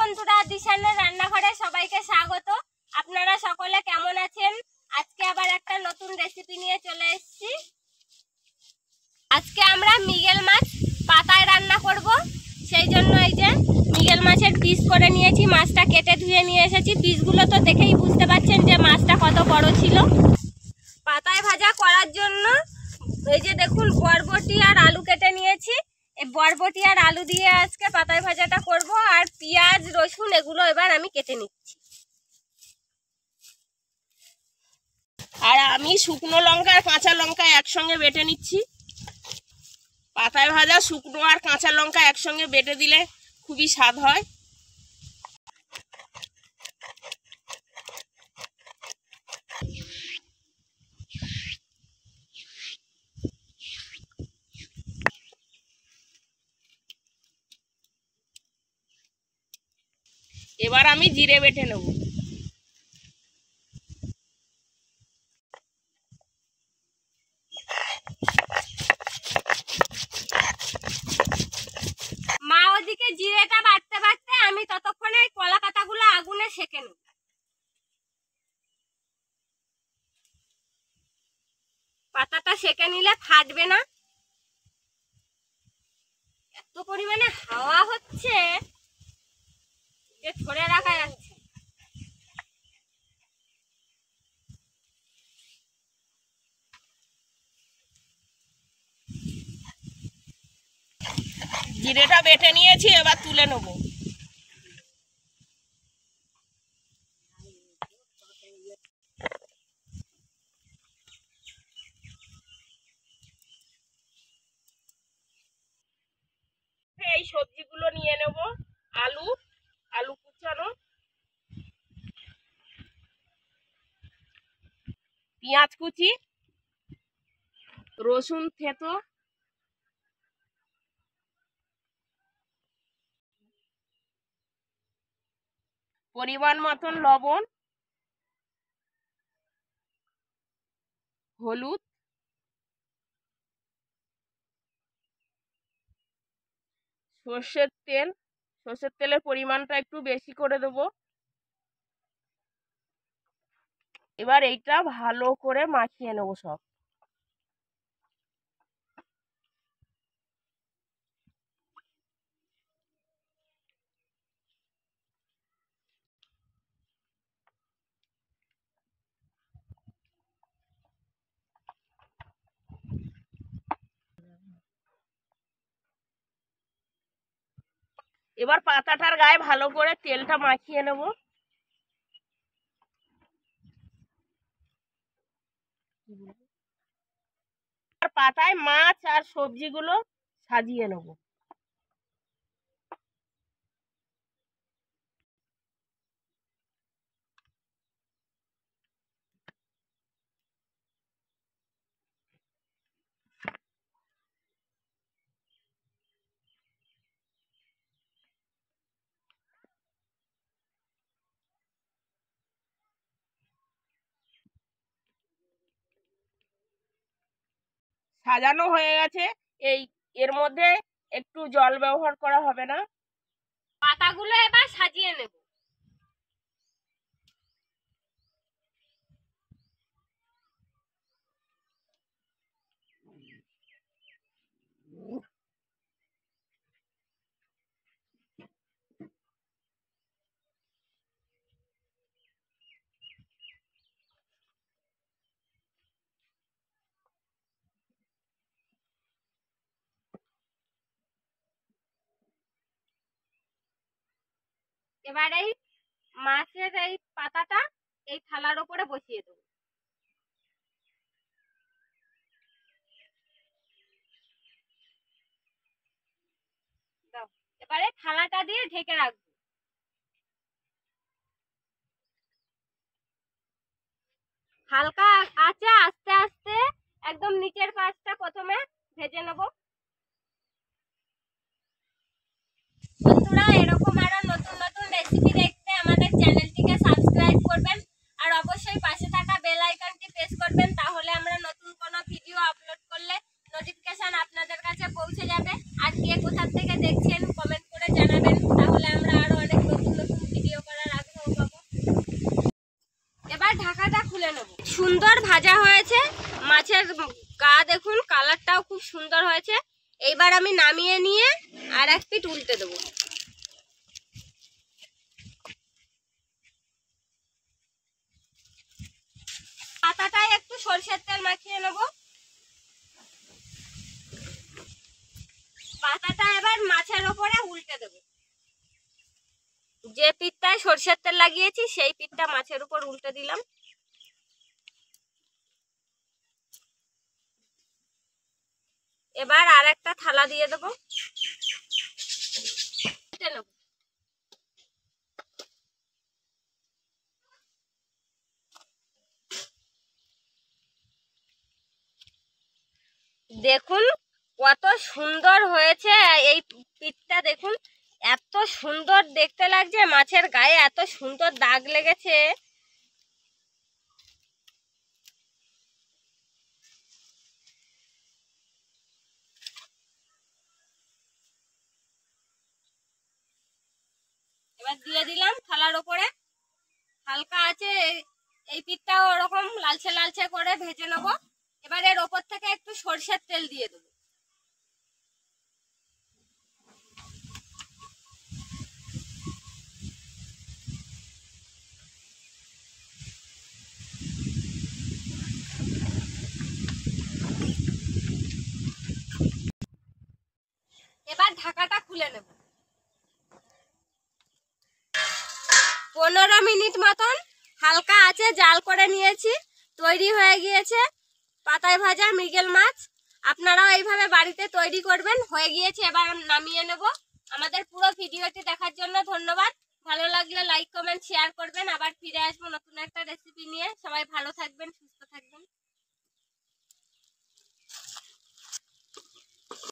বন্ধুরা, দিশানের রান্নাঘরে সবাইকে স্বাগত। আপনারা সকলে কেমন আছেন? আজকে আবার একটা নতুন রেসিপি নিয়ে চলে এসেছি। আজকে আমরা মৃগেল মাছ পাতায় রান্না করব। সেই জন্য এই যে মৃগেল মাছের পিস করে নিয়েছি, মাছটা কেটে ধুয়ে নিয়ে এসেছি। পিসগুলো তো দেখেই বুঝতে পারছেন যে মাছটা কত বড় ছিল। পাতায় ভাজা করার জন্য এই যে দেখুন বরবটি আর আলু কেটে নিয়েছি। এই বরবটি আর আলু দিয়ে আজকে পাতায় ভাজাটা করব। আর পেঁয়াজ রসুন এগুলো এবার আমি কেটে নিচ্ছি। আর আমি শুকনো লঙ্কা আর কাঁচা লঙ্কা একসঙ্গে বেটে নিচ্ছি। পাতায় ভাজা শুকনো আর কাঁচা লঙ্কা একসঙ্গে বেটে দিলে খুবই স্বাদ হয়। এবার আমি জিরে বেটে নেব। মা ওদিকে জিরেটা বাটতে বাটতে আমি ততক্ষণে কলা পাতাগুলো আগুনে সেঁকে নেব। পাতাটা সেঁকে নিলে ফাটবে না। এত পরিমাণে হাওয়া হচ্ছে যে ধরে রাখা যাচ্ছে। জিরেটা বেটে নিয়েছি, এবার তুলে নেব। এই সবজিগুলো নিয়ে নেব। আলু কুচানো, পেঁয়াজ কুচি, রসুন থেতো, পরিমাণ মতন লবণ, হলুদ, সর্ষের তেলের পরিমাণটা একটু বেশি করে দেব। এবার এইটা ভালো করে মাখিয়ে নেব সব। এবার পাতাটার গায়ে ভালো করে তেলটা মাখিয়ে নেব। আর পাতায় মাছ আর সবজিগুলো সাজিয়ে নেব। সাজানো হয়ে গেছে। এর মধ্যে একটু জল ব্যবহার করা হবে না। পাতাগুলো এবার সাজিয়ে নেব। এবার এই মাছের এই পাতাটা এই থালার উপরে বসিয়ে দেবো। এবারে থালাটা দিয়ে ঢেকে রাখবো। হালকা আঁচে আস্তে আস্তে একদম নিচের পাশটা প্রথমে ভেজে নেব। বন্ধুরা, এরকম আরো নতুন নতুন রেসিপি দেখতে আমাদের চ্যানেলটিকে সাবস্ক্রাইব করবেন আর অবশ্যই পাশে থাকা বেল আইকনটি প্রেস করবেন। তাহলে আমরা নতুন কোনো ভিডিও আপলোড করলে নোটিফিকেশন আপনাদের কাছে পৌঁছে যাবে। আর কে কোথা থেকে দেখছেন কমেন্ট করে জানাবেন, তাহলে আমরা আরো অনেক নতুন সুন্দর ভাজা হয়েছে। মাছের গা দেখুন, কালারটাও খুব সুন্দর হয়েছে। এইবার আমি নামিয়ে নিয়ে আর এক পিঠ উল্টে দেবো। পাতাটায় একটু সরষের তেল মাখিয়ে নেব। পাতাটা এবার মাছের ওপরে উল্টে দেব। যে পিঠটায় সরষের তেল লাগিয়েছি সেই পিঠটা মাছের উপর উল্টে দিলাম। এবার আর একটা থালা দিয়ে দেব। দেখুন কত সুন্দর হয়েছে এই পিঠটা। দেখুন এত সুন্দর দেখতে লাগছে, মাছের গায়ে এত সুন্দর দাগ লেগেছে। এবার দিয়ে দিলাম থালার ওপরে। হালকা আছে এই পিঠটাও ওরকম লালচে লালচে করে ভেজে নেব। এবার এর ওপর থেকে একটু সরষের তেল দিয়ে দেবো। এবার ঢাকাটা খুলে নেব। 15 মিনিট মতন হালকা আছে জাল করে নিয়েছি। তৈরি হয়ে গিয়েছে পাতায় ভাজা মৃগেল মাছ। আপনারাও এইভাবে বাড়িতে তৈরি করবেন। হয়ে গিয়েছে, এবার নামিয়ে নেব। আমাদের পুরো ভিডিওটি দেখার জন্য ধন্যবাদ। ভালো লাগলে লাইক কমেন্ট শেয়ার করবেন। আবার ফিরে আসবো নতুন একটা রেসিপি নিয়ে।